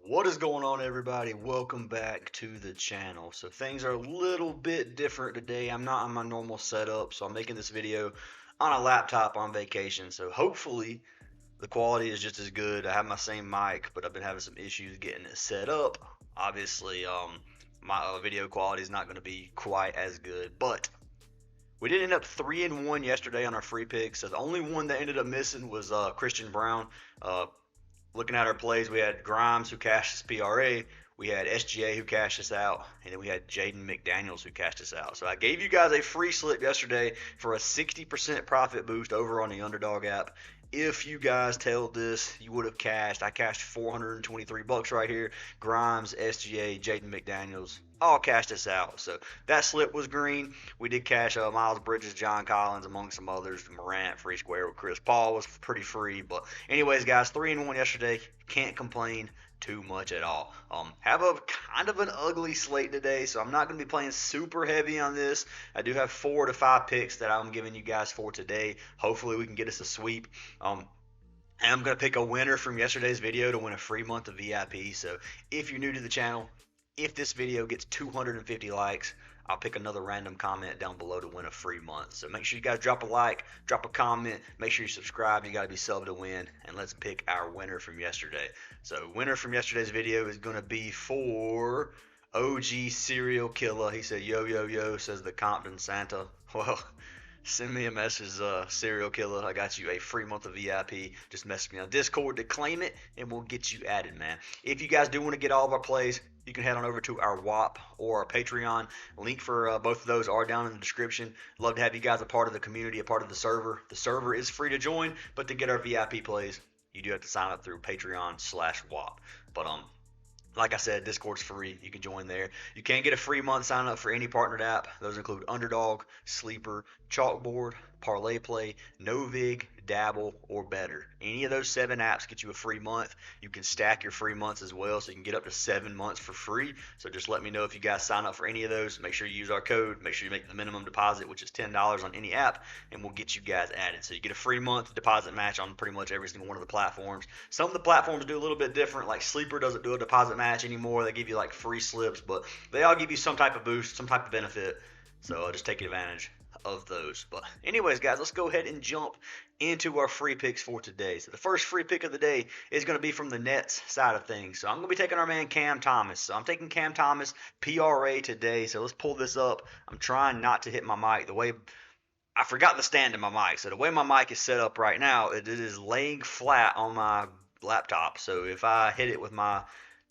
What is going on, everybody? Welcome back to the channel. So things are a little bit different today. I'm not on my normal setup, so I'm making this video on a laptop on vacation. So hopefully the quality is just as good. I have my same mic, but I've been having some issues getting it set up. Obviously, my video quality is not going to be quite as good, but we did end up 3-1 yesterday on our free picks. So the only one that ended up missing was Christian Brown. Looking at our plays, we had Grimes who cashed his PRA, we had SGA who cashed us out, and then we had Jaden McDaniels who cashed us out. So I gave you guys a free slip yesterday for a 60% profit boost over on the Underdog app. If you guys tailed this, you would have cashed. I cashed $423 right here. Grimes, SGA, Jaden McDaniels, all cashed us out. So that slip was green. We did cash Miles Bridges, John Collins, among some others. Morant, free square with Chris Paul was pretty free. But anyways, guys, 3-1 yesterday. Can't complain too much at all. Have a kind of an ugly slate today, so I'm not going to be playing super heavy on this. I do have 4 to 5 picks that I'm giving you guys for today. Hopefully we can get us a sweep. And I'm going to pick a winner from yesterday's video to win a free month of VIP. So if you're new to the channel, if this video gets 250 likes, I'll pick another random comment down below to win a free month. So make sure you guys drop a like, drop a comment, make sure you subscribe. You got to be sub to win. And let's pick our winner from yesterday. So winner from yesterday's video is going to be for OG Serial Killer. He said, yo, yo, yo, says the Compton Santa. Well, send me a message, Serial Killer. I got you a free month of VIP. Just message me on Discord to claim it, and we'll get you added, man. If you guys do want to get all of our plays, you can head on over to our WAP or our Patreon. Link for both of those are down in the description. Love to have you guys a part of the community, a part of the server. The server is free to join, but to get our VIP plays, you do have to sign up through Patreon/WAP. But like I said, Discord's free. You can join there. You can get a free month sign up for any partnered app. Those include Underdog, Sleeper, Chalkboard, Parlay Play, NOVIG, Dabble, or Better. Any of those 7 apps get you a free month. You can stack your free months as well, so you can get up to 7 months for free. So just let me know if you guys sign up for any of those. Make sure you use our code. Make sure you make the minimum deposit, which is $10 on any app, and we'll get you guys added. So you get a free month deposit match on pretty much every single one of the platforms. Some of the platforms do a little bit different. Like Sleeper doesn't do a deposit match anymore. They give you like free slips, but they all give you some type of boost, some type of benefit. So just take advantage of those. But anyways, guys, let's go ahead and jump into our free picks for today. So the first free pick of the day is going to be from the Nets side of things. So I'm going to be taking our man Cam Thomas. So I'm taking Cam Thomas PRA today. So let's pull this up. I'm trying not to hit my mic. The way I forgot the stand in my mic. So the way my mic is set up right now, it is laying flat on my laptop. So if I hit it with my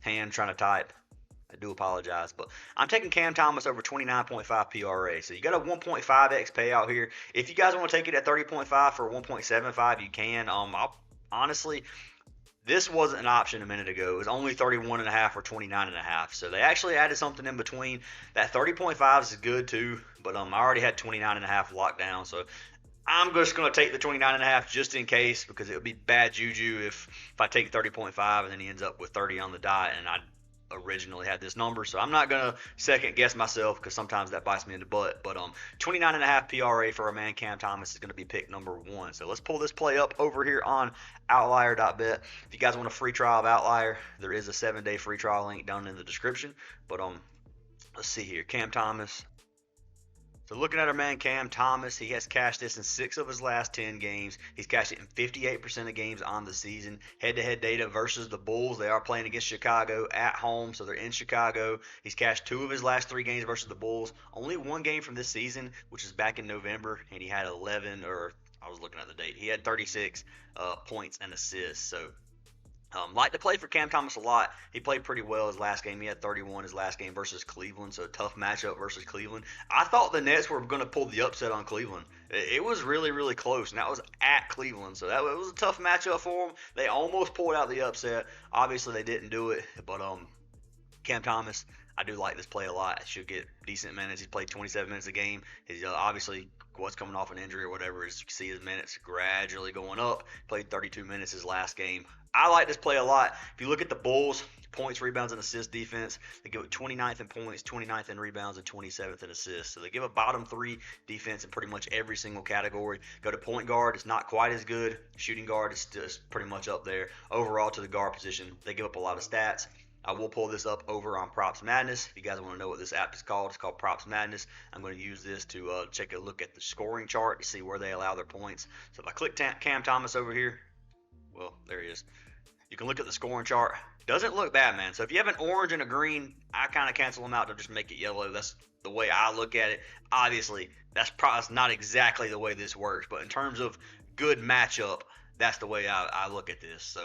hand trying to type, I do apologize, but I'm taking Cam Thomas over 29.5 PRA. So you got a 1.5x payout here. If you guys want to take it at 30.5 for 1.75, you can. Honestly, this wasn't an option a minute ago. It was only 31.5 or 29.5. So they actually added something in between. That 30.5 is good too, but I already had 29.5 locked down. So I'm just going to take the 29.5 just in case, because it would be bad juju if I take 30.5 and then he ends up with 30 on the dot and I originally had this number. So I'm not going to second guess myself, because sometimes that bites me in the butt. But 29.5 PRA for our man Cam Thomas is going to be pick number 1. So let's pull this play up over here on OUTLIER.bet. If you guys want a free trial of OUTLIER, there is a 7-day free trial link down in the description. But let's see here, Cam Thomas. So looking at our man Cam Thomas, he has cashed this in 6 of his last 10 games. He's cashed it in 58% of games on the season. Head-to-head data versus the Bulls. They are playing against Chicago at home, so they're in Chicago. He's cashed 2 of his last 3 games versus the Bulls. Only 1 game from this season, which is back in November, and he had 11, or I was looking at the date. He had 36 points and assists. So like to play for Cam Thomas a lot. He played pretty well his last game. He had 31 his last game versus Cleveland, so a tough matchup versus Cleveland. I thought the Nets were going to pull the upset on Cleveland. It was really, really close, and that was at Cleveland, so it was a tough matchup for them. They almost pulled out the upset. Obviously, they didn't do it, but Cam Thomas, I do like this play a lot. He should get decent minutes. He's played 27 minutes a game. He's obviously what's coming off an injury or whatever is you can see his minutes gradually going up. Played 32 minutes his last game. I like this play a lot. If you look at the Bulls, points, rebounds, and assists defense, they give it 29th in points, 29th in rebounds, and 27th in assists. So they give a bottom 3 defense in pretty much every single category. Go to point guard, it's not quite as good. Shooting guard is just pretty much up there. Overall, to the guard position, they give up a lot of stats. I will pull this up over on Props Madness. If you guys want to know what this app is called, it's called Props Madness. I'm going to use this to take a look at the scoring chart to see where they allow their points. So if I click Cam Thomas over here, well, there he is. You can look at the scoring chart. Doesn't look bad, man. So if you have an orange and a green, I kind of cancel them out to just make it yellow. That's the way I look at it. Obviously, that's probably not exactly the way this works, but in terms of good matchup, that's the way I look at this. So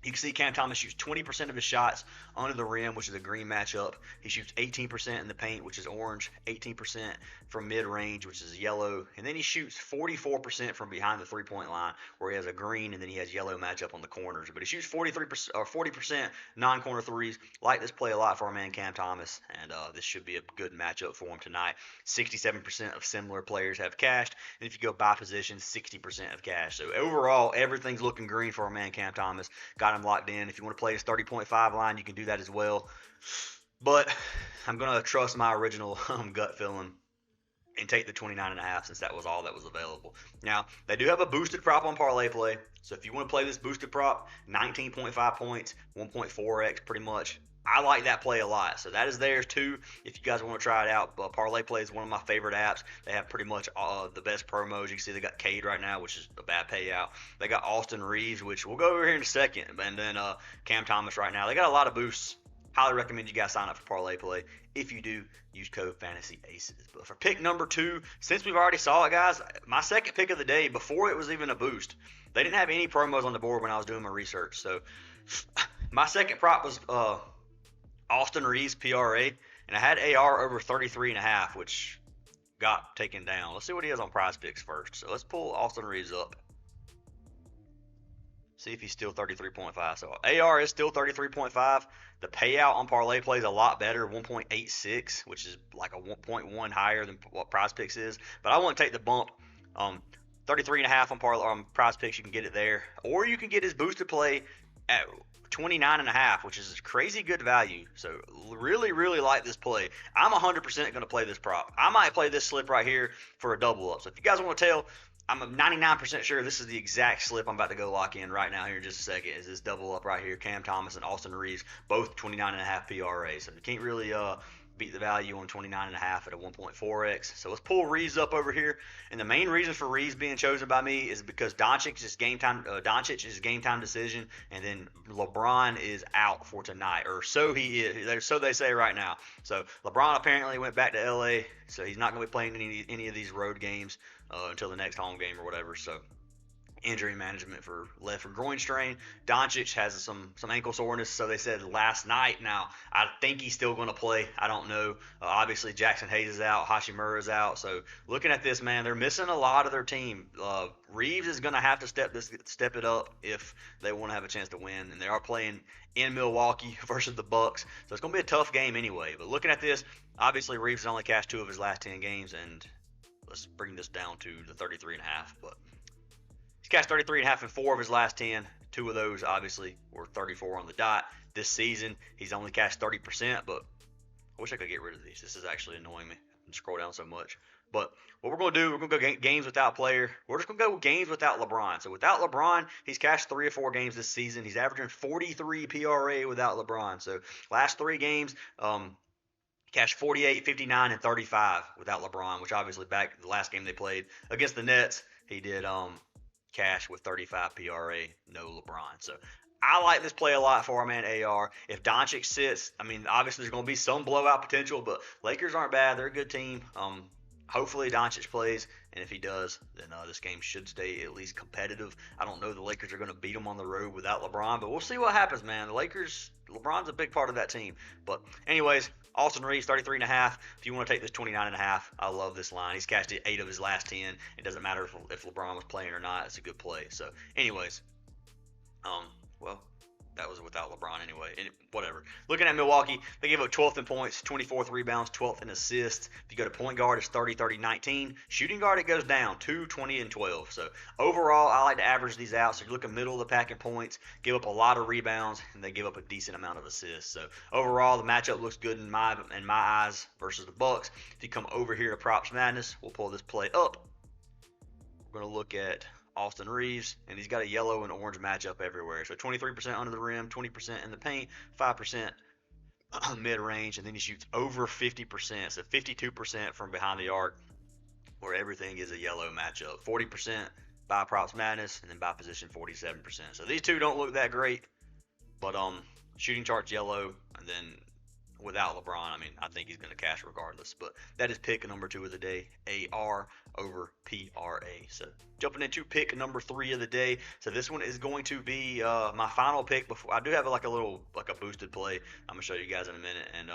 you can see Cam Thomas shoots 20% of his shots under the rim, which is a green matchup. He shoots 18% in the paint, which is orange, 18% from mid-range, which is yellow, and then he shoots 44% from behind the three-point line, where he has a green, and then he has yellow matchup on the corners. But he shoots 43% or 40% non-corner threes. Like this play a lot for our man Cam Thomas, and this should be a good matchup for him tonight. 67% of similar players have cashed, and if you go by position, 60% have cashed. So overall, everything's looking green for our man Cam Thomas. Got him locked in. If you want to play his 30.5 line, you can do that as well. But I'm going to trust my original gut feeling and take the 29.5 since that was all that was available. Now, they do have a boosted prop on Parlay Play. So if you want to play this boosted prop, 19.5 points, 1.4x pretty much. I like that play a lot. So that is theirs too if you guys want to try it out. But Parlay Play is one of my favorite apps. They have pretty much the best promos. You can see they got Cade right now, which is a bad payout. They got Austin Reaves, which we'll go over here in a second. And then Cam Thomas right now. They got a lot of boosts. Highly recommend you guys sign up for Parlay Play. If you do, use code FANTASYACES. But for pick number 2, since we've already saw it, guys, my second pick of the day, before it was even a boost, they didn't have any promos on the board when I was doing my research. So my second prop was Austin Reaves PRA, and I had AR over 33.5, which got taken down. Let's see what he has on Prizepicks first. So let's pull Austin Reaves up. See if he's still 33.5. So AR is still 33.5. The payout on Parlay Play is a lot better, 1.86, which is like a 1.1 higher than what Prizepicks is. But I want to take the bump. 33.5 on Prizepicks, you can get it there. Or you can get his boosted play at 29.5, which is crazy good value. So really, really like this play. I'm 100% going to play this prop. I might play this slip right here for a double up. So if you guys want to tell, I'm 99% sure this is the exact slip I'm about to go lock in right now here in just a second. Is this double up right here? Cam Thomas and Austin Reaves, both 29.5 PRA. So you can't really beat the value on 29.5 at a 1.4x. So let's pull Reaves up over here. And the main reason for Reaves being chosen by me is because Doncic is game time decision, and then LeBron is out for tonight, or so he is. So they say right now. So LeBron apparently went back to LA, so he's not going to be playing any of these road games until the next home game or whatever. So injury management for left and groin strain. Doncic has some ankle soreness, so they said last night. Now, I think he's still going to play. I don't know. Obviously, Jackson Hayes is out. Hashimura is out. So looking at this, man, they're missing a lot of their team. Reaves is going to have to step it up if they want to have a chance to win, and they are playing in Milwaukee versus the Bucks. So it's going to be a tough game anyway. But looking at this, obviously Reaves has only cashed 2 of his last 10 games, and let's bring this down to the 33.5. But he's cashed 33.5 in 4 of his last 10. 2 of those, obviously, were 34 on the dot. This season, he's only cashed 30%, but I wish I could get rid of these. This is actually annoying me. I scroll down so much. But what we're going to do, we're going to go games without player. We're just going to go games without LeBron. So without LeBron, he's cashed 3 or 4 games this season. He's averaging 43 PRA without LeBron. So last 3 games, cashed 48, 59, and 35 without LeBron, which obviously back the last game they played against the Nets, he did cash with 35 PRA, no LeBron. So I like this play a lot for our man AR. If Doncic sits, I mean, obviously there's going to be some blowout potential, but Lakers aren't bad. They're a good team. Hopefully Doncic plays, and if he does, then this game should stay at least competitive. I don't know the Lakers are going to beat them on the road without LeBron, but we'll see what happens, man. The Lakers, LeBron's a big part of that team. But anyways, Austin Reaves, 33.5. If you want to take this 29.5, I love this line. He's cashed 8 of his last 10. It doesn't matter if LeBron was playing or not. It's a good play. So anyways, well, that was without LeBron anyway. Whatever. Looking at Milwaukee, they gave up 12th in points, 24th rebounds, 12th in assists. If you go to point guard, it's 30, 30, 19. Shooting guard, it goes down 2, 20, and 12. So overall, I like to average these out. So you're looking middle of the pack in points, give up a lot of rebounds, and they give up a decent amount of assists. So overall, the matchup looks good in my eyes versus the Bucks. If you come over here to Props Madness, we'll pull this play up. We're going to look at Austin Reaves, and he's got a yellow and orange matchup everywhere. So 23% under the rim, 20% in the paint, 5% mid-range, and then he shoots over 50%, so 52% from behind the arc, where everything is a yellow matchup. 40% by props madness, and then by position 47%. So these two don't look that great, but shooting chart's yellow, and then without LeBron, I mean, I think he's going to cash regardless. But that is pick number 2 of the day, AR over PRA. So jumping into pick number 3 of the day. So this one is going to be my final pick. Before I do have like a boosted play. I'm gonna show you guys in a minute, and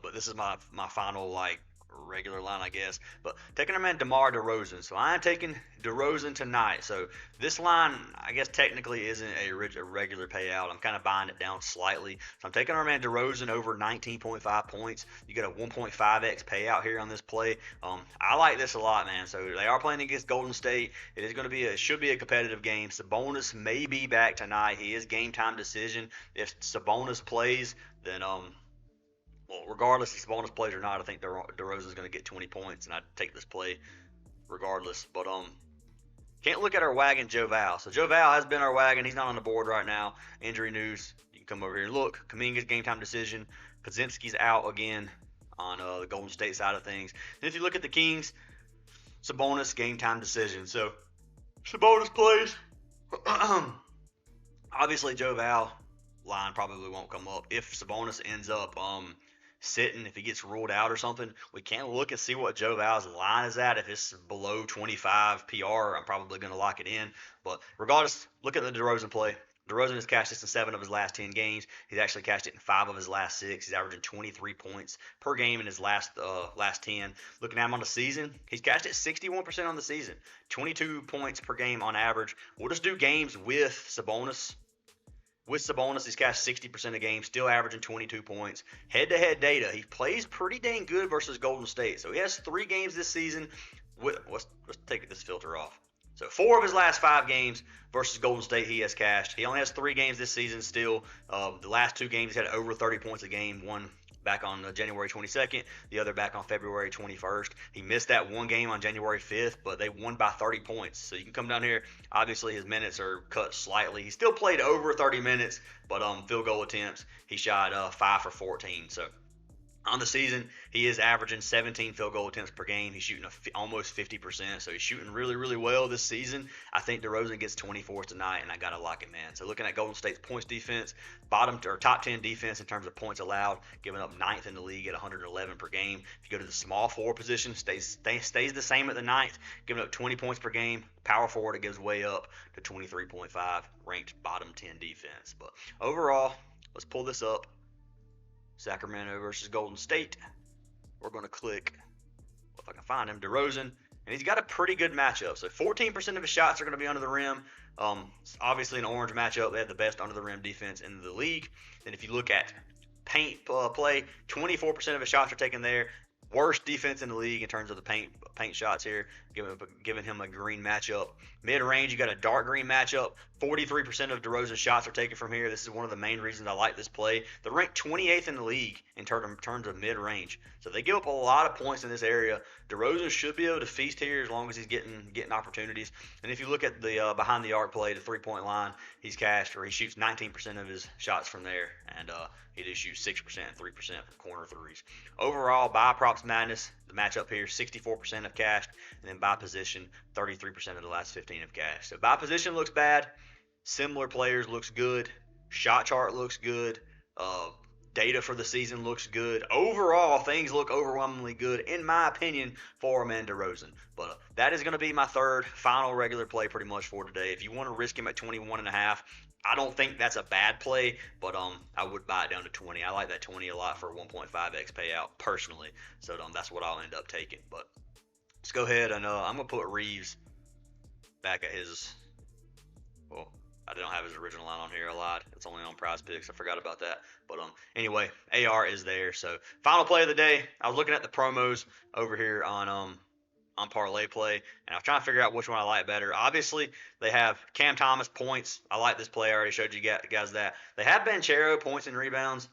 but this is my final like regular line, I guess. But taking our man DeMar DeRozan. So I am taking DeRozan tonight. So this line, I guess technically isn't a regular payout. I'm kind of buying it down slightly. So I'm taking our man DeRozan over 19.5 points. You get a 1.5x payout here on this play. I like this a lot, man. So they are playing against Golden State. It is going to be should be a competitive game. Sabonis may be back tonight. He is game time decision. If Sabonis plays, then well, regardless if Sabonis plays or not, I think DeRozan is going to get 20 points, and I'd take this play regardless. But can't look at our wagon, Joe Val. So Joe Val has been our wagon. He's not on the board right now. Injury news. You can come over here and look. Kuminga's game time decision. Podziemski's out again on the Golden State side of things. And if you look at the Kings, Sabonis game time decision. So Sabonis plays. Obviously, Joe Val line probably won't come up if Sabonis ends up sitting. If he gets ruled out or something, we can't look and see what Joe Val's line is at. If it's below 25 PR, I'm probably going to lock it in. But regardless, look at the DeRozan play. DeRozan has cashed this in 7 of his last 10 games. He's actually cashed it in 5 of his last 6. He's averaging 23 points per game in his last 10. Looking at him on the season, he's cashed it 61% on the season. 22 points per game on average. We'll just do games with Sabonis. With Sabonis, he's cashed 60% of games, still averaging 22 points. Head-to-head data, he plays pretty dang good versus Golden State. So he has 3 games this season. Let's take this filter off. So 4 of his last 5 games versus Golden State he has cashed. He only has 3 games this season still. The last 2 games he had over 30 points a game. One back on January 22nd, the other back on February 21st. He missed that one game on January 5th, but they won by 30 points. So you can come down here. Obviously, his minutes are cut slightly. He still played over 30 minutes, but field goal attempts, he shot 5 for 14. So on the season, he is averaging 17 field goal attempts per game. He's shooting almost 50%, so he's shooting really, really well this season. I think DeRozan gets 24 tonight, and I got to lock it, man. So looking at Golden State's points defense, top 10 defense in terms of points allowed, giving up 9th in the league at 111 per game. If you go to the small forward position, stays the same at the 9th, giving up 20 points per game. Power forward, it gives way up to 23.5, ranked bottom 10 defense. But overall, let's pull this up. Sacramento versus Golden State. We're going to click, if I can find him, DeRozan, and he's got a pretty good matchup. So 14% of his shots are going to be under the rim. Obviously, an orange matchup, they have the best under the rim defense in the league. Then if you look at paint play, 24% of his shots are taken there. Worst defense in the league in terms of the paint shots here, giving him a green matchup. Mid-range, you got a dark green matchup. 43% of DeRozan's shots are taken from here. This is one of the main reasons I like this play. They're ranked 28th in the league in terms of mid-range. So they give up a lot of points in this area. DeRozan should be able to feast here as long as he's getting opportunities. And if you look at the behind the arc play, the three-point line, he shoots 19% of his shots from there, and he just shoots 6% and 3% from corner threes. Overall, by props madness, the matchup here, 64% of cashed, and then by position, 33% of the last 15 of cashed. So by position looks bad. Similar players looks good. Shot chart looks good. Data for the season looks good. Overall, things look overwhelmingly good, in my opinion, for man DeRozan. But that is going to be my third final regular play pretty much for today. If you want to risk him at 21.5, I don't think that's a bad play, but I would buy it down to 20. I like that 20 a lot for a 1.5x payout personally. So that's what I'll end up taking. But let's go ahead and I'm going to put Reaves back at his, well, I don't have his original line on here a lot. It's only on Prizepicks. I forgot about that. But anyway, AR is there. So final play of the day. I was looking at the promos over here on Parlay Play, and I was trying to figure out which one I like better. Obviously, they have Cam Thomas points. I like this play. I already showed you guys that. They have Banchero points and rebounds.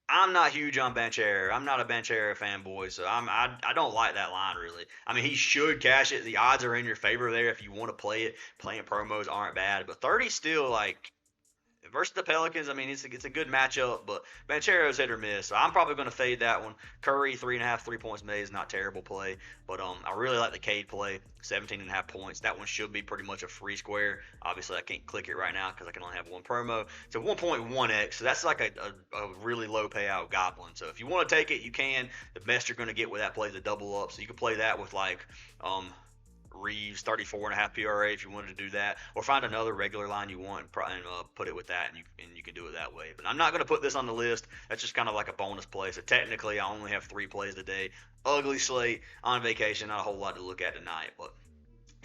I'm not huge on Banchero. I'm not a Banchero fanboy, so I don't like that line really. I mean, he should cash it. The odds are in your favor there if you want to play it. Playing promos aren't bad, but 30 still like versus the Pelicans, I mean, it's a good matchup, but Banchero's hit or miss. So I'm probably going to fade that one. Curry, 3.5, 3 points made is not terrible play, but I really like the Cade play, 17.5 points. That one should be pretty much a free square. Obviously, I can't click it right now because I can only have one promo. It's a 1.1x, so that's like a really low payout goblin. So if you want to take it, you can. The best you're going to get with that play is a double up. So you can play that with like Reaves, 34.5 PRA if you wanted to do that, or find another regular line you want and put it with that, and you can do it that way. But I'm not going to put this on the list. That's just kind of like a bonus play. So technically, I only have 3 plays today. Ugly slate on vacation, not a whole lot to look at tonight, but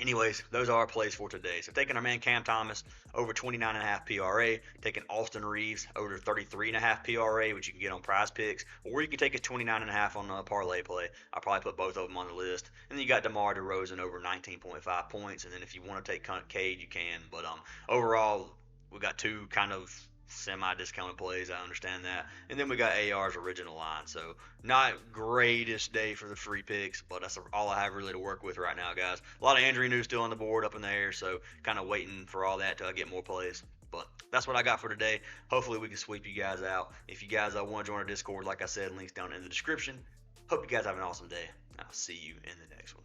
anyways, those are our plays for today. So taking our man Cam Thomas over 29.5 PRA, taking Austin Reaves over 33.5 PRA, which you can get on Prizepicks, or you can take his 29.5 on a parlay play. I'll probably put both of them on the list. And then you got DeMar DeRozan over 19.5 points, and then if you want to take Cade, you can. But overall, we got 2 kind of semi-discounted plays. I understand that. And then we got AR's original line. So not greatest day for the free picks, but that's all I have really to work with right now, guys. A lot of injury news still on the board up in the air, so kind of waiting for all that till I get more plays. But that's what I got for today. Hopefully we can sweep you guys out. If you guys want to join our Discord, like I said, links down in the description. Hope you guys have an awesome day. I'll see you in the next one.